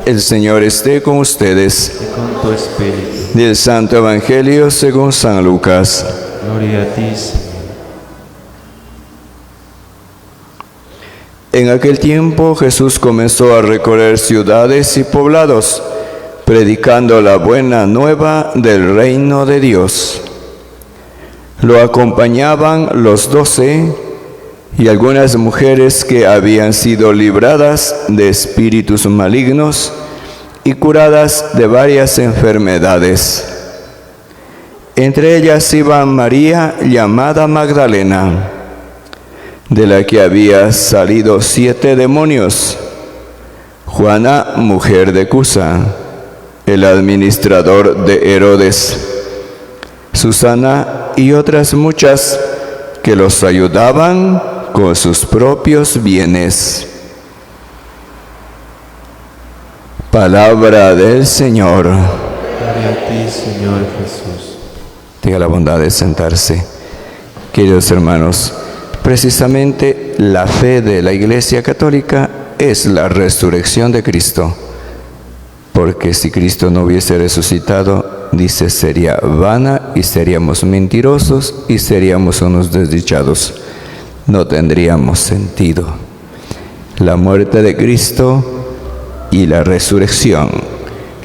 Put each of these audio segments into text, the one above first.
El Señor esté con ustedes. Y con tu espíritu. Del Santo Evangelio según San Lucas. Gloria a ti, Señor. En aquel tiempo Jesús comenzó a recorrer ciudades y poblados, predicando la buena nueva del reino de Dios. Lo acompañaban los 12 y algunas mujeres que habían sido libradas de espíritus malignos y curadas de varias enfermedades. Entre ellas iba María, llamada Magdalena, de la que había salido 7 demonios, Juana, mujer de Cusa, el administrador de Herodes, Susana y otras muchas que los ayudaban con sus propios bienes. Palabra del Señor. Gloria a ti, Señor Jesús. Tenga la bondad de sentarse. Queridos hermanos, precisamente la fe de la Iglesia Católica es la resurrección de Cristo. Porque si Cristo no hubiese resucitado, dice, sería vana y seríamos mentirosos y seríamos unos desdichados. No tendríamos sentido. La muerte de Cristo y la resurrección.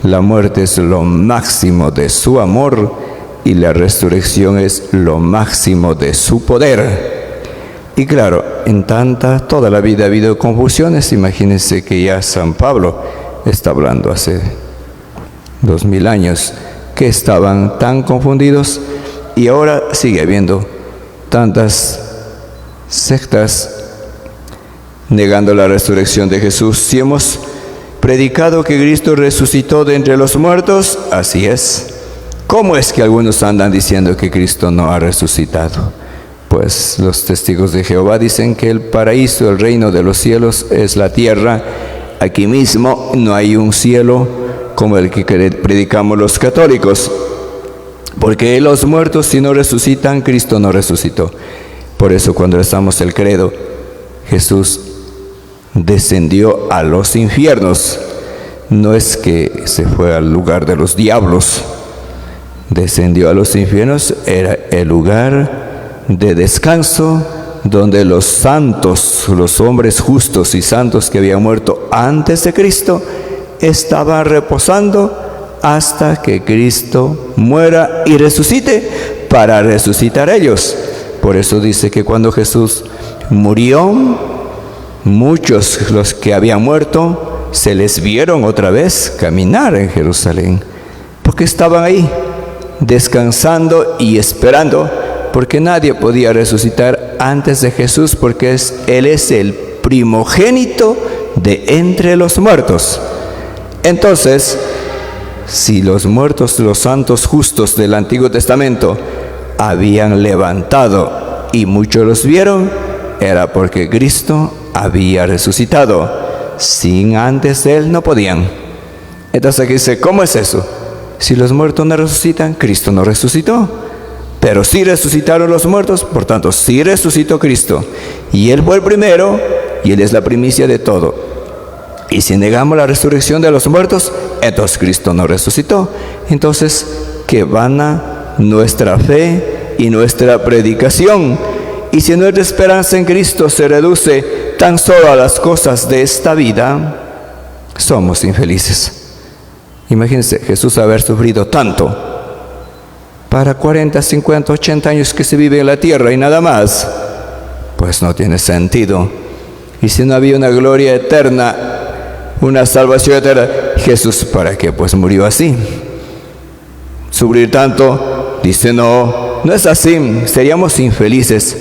La muerte es lo máximo de su amor y la resurrección es lo máximo de su poder. Y claro, en toda la vida ha habido confusiones. Imagínense que ya San Pablo está hablando hace 2000 años que estaban tan confundidos y ahora sigue habiendo tantas sectas negando la resurrección de Jesús. Si hemos predicado que Cristo resucitó de entre los muertos, así es. ¿Cómo es que algunos andan diciendo que Cristo no ha resucitado? Pues los testigos de Jehová dicen que el paraíso, el reino de los cielos es la tierra. Aquí mismo no hay un cielo como el que predicamos los católicos, porque los muertos si no resucitan, Cristo no resucitó. Por eso cuando rezamos el credo, Jesús descendió a los infiernos. No es que se fue al lugar de los diablos, descendió a los infiernos, era el lugar de descanso donde los santos, los hombres justos y santos que habían muerto antes de Cristo, estaban reposando hasta que Cristo muera y resucite para resucitar a ellos. Por eso dice que cuando Jesús murió, muchos los que habían muerto se les vieron otra vez caminar en Jerusalén, porque estaban ahí descansando y esperando, porque nadie podía resucitar antes de Jesús, porque Él es el primogénito de entre los muertos. Entonces, si los muertos, los santos justos del Antiguo Testamento, habían levantado y muchos los vieron, era porque Cristo había resucitado. Sin antes de Él no podían. Entonces aquí dice, ¿cómo es eso? Si los muertos no resucitan, Cristo no resucitó. Pero sí resucitaron los muertos, por tanto, sí resucitó Cristo. Y Él fue el primero, y Él es la primicia de todo. Y si negamos la resurrección de los muertos, entonces Cristo no resucitó. Entonces, qué vana nuestra fe y nuestra predicación. Y si nuestra esperanza en Cristo se reduce tan solo a las cosas de esta vida, somos infelices. Imagínense Jesús haber sufrido tanto para 40, 50, 80 años que se vive en la tierra y nada más. Pues no tiene sentido. Y si no había una gloria eterna, una salvación eterna, Jesús, ¿para qué? Pues murió así. Sufrir tanto, dice, no es así, seríamos infelices.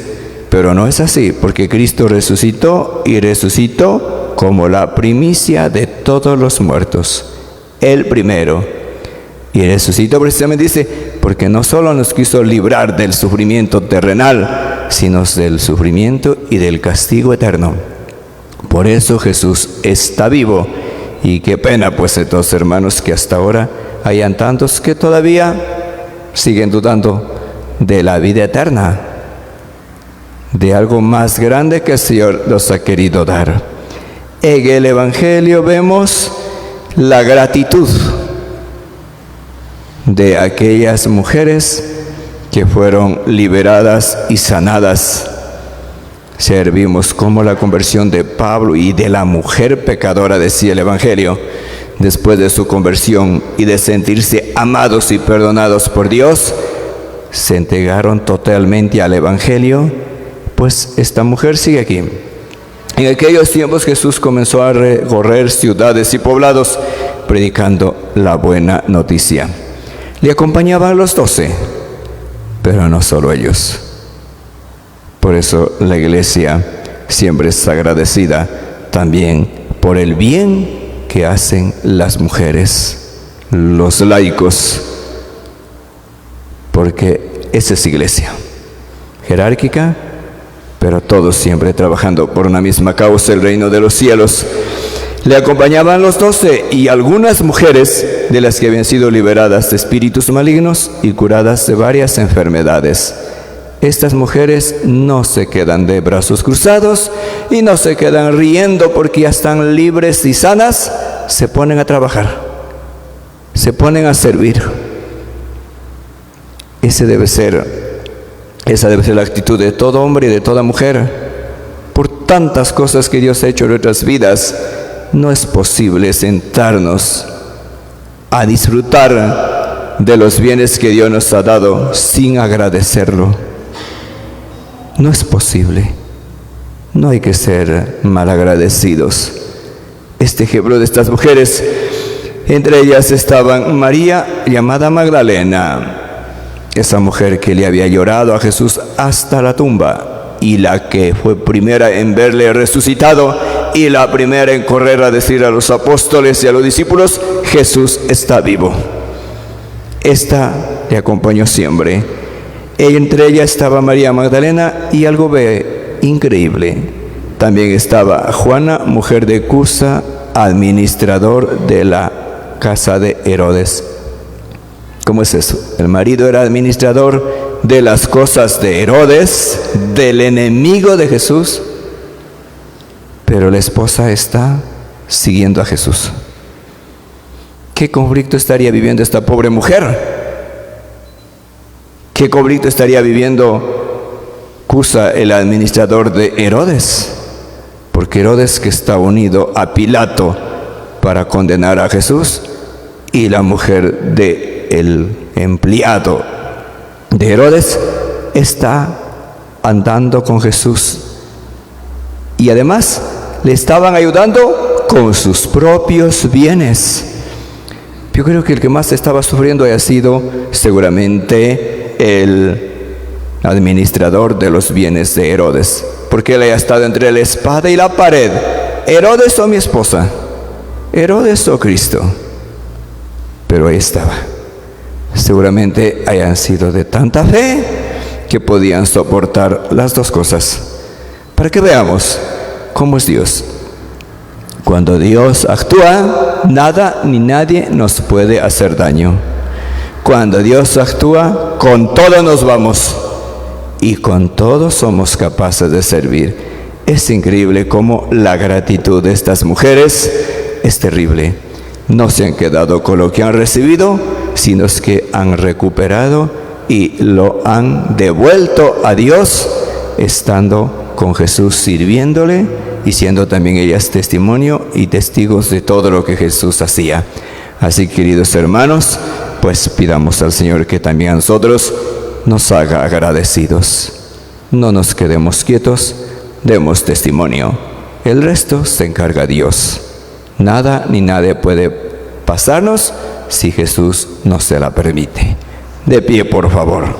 Pero no es así, porque Cristo resucitó y resucitó como la primicia de todos los muertos. El primero. Y resucitó precisamente, dice, porque no solo nos quiso librar del sufrimiento terrenal, sino del sufrimiento y del castigo eterno. Por eso Jesús está vivo. Y qué pena, pues, estos hermanos, que hasta ahora hayan tantos que todavía siguen dudando de la vida eterna, de algo más grande que el Señor nos ha querido dar. En el Evangelio vemos la gratitud de aquellas mujeres que fueron liberadas y sanadas. Servimos como la conversión de Pablo y de la mujer pecadora, decía el Evangelio, después de su conversión y de sentirse amados y perdonados por Dios, se entregaron totalmente al Evangelio. Pues esta mujer sigue aquí. En aquellos tiempos Jesús comenzó a recorrer ciudades y poblados predicando la buena noticia. Le acompañaban los 12, pero no solo ellos. Por eso la iglesia siempre es agradecida también por el bien que hacen las mujeres, los laicos, porque esa es iglesia, jerárquica, pero todos siempre trabajando por una misma causa, el reino de los cielos. Le acompañaban los 12 y algunas mujeres de las que habían sido liberadas de espíritus malignos y curadas de varias enfermedades. Estas mujeres no se quedan de brazos cruzados y no se quedan riendo porque ya están libres y sanas. Se ponen a trabajar, se ponen a servir. Esa debe ser la actitud de todo hombre y de toda mujer. Por tantas cosas que Dios ha hecho en nuestras vidas, no es posible sentarnos a disfrutar de los bienes que Dios nos ha dado sin agradecerlo. No es posible. No hay que ser malagradecidos. Este ejemplo de estas mujeres, entre ellas estaban María, llamada Magdalena, esa mujer que le había llorado a Jesús hasta la tumba, y la que fue primera en verle resucitado y la primera en correr a decir a los apóstoles y a los discípulos: Jesús está vivo. Esta le acompañó siempre. Entre ella estaba María Magdalena y algo increíble. También estaba Juana, mujer de Cusa, administrador de la casa de Herodes. ¿Cómo es eso? El marido era administrador de las cosas de Herodes, del enemigo de Jesús, pero la esposa está siguiendo a Jesús. ¿Qué conflicto estaría viviendo esta pobre mujer? ¿Qué conflicto estaría viviendo Cusa, el administrador de Herodes? Porque Herodes, que está unido a Pilato para condenar a Jesús, y la mujer del empleado de Herodes está andando con Jesús. Y además le estaban ayudando con sus propios bienes. Yo creo que el que más estaba sufriendo haya sido seguramente el administrador de los bienes de Herodes, porque él haya estado entre la espada y la pared. Herodes o mi esposa, Herodes o Cristo. Pero ahí estaba. Seguramente hayan sido de tanta fe que podían soportar las dos cosas. Para que veamos cómo es Dios. Cuando Dios actúa, nada ni nadie nos puede hacer daño. Cuando Dios actúa, con todo nos vamos y con todo somos capaces de servir. Es increíble cómo la gratitud de estas mujeres es terrible. No se han quedado con lo que han recibido, sino que han recuperado y lo han devuelto a Dios, estando con Jesús, sirviéndole y siendo también ellas testimonio y testigos de todo lo que Jesús hacía. Así, queridos hermanos, pues pidamos al Señor que también a nosotros nos haga agradecidos. No nos quedemos quietos, demos testimonio. El resto se encarga Dios. Nada ni nadie puede pasarnos si Jesús no se la permite. De pie, por favor.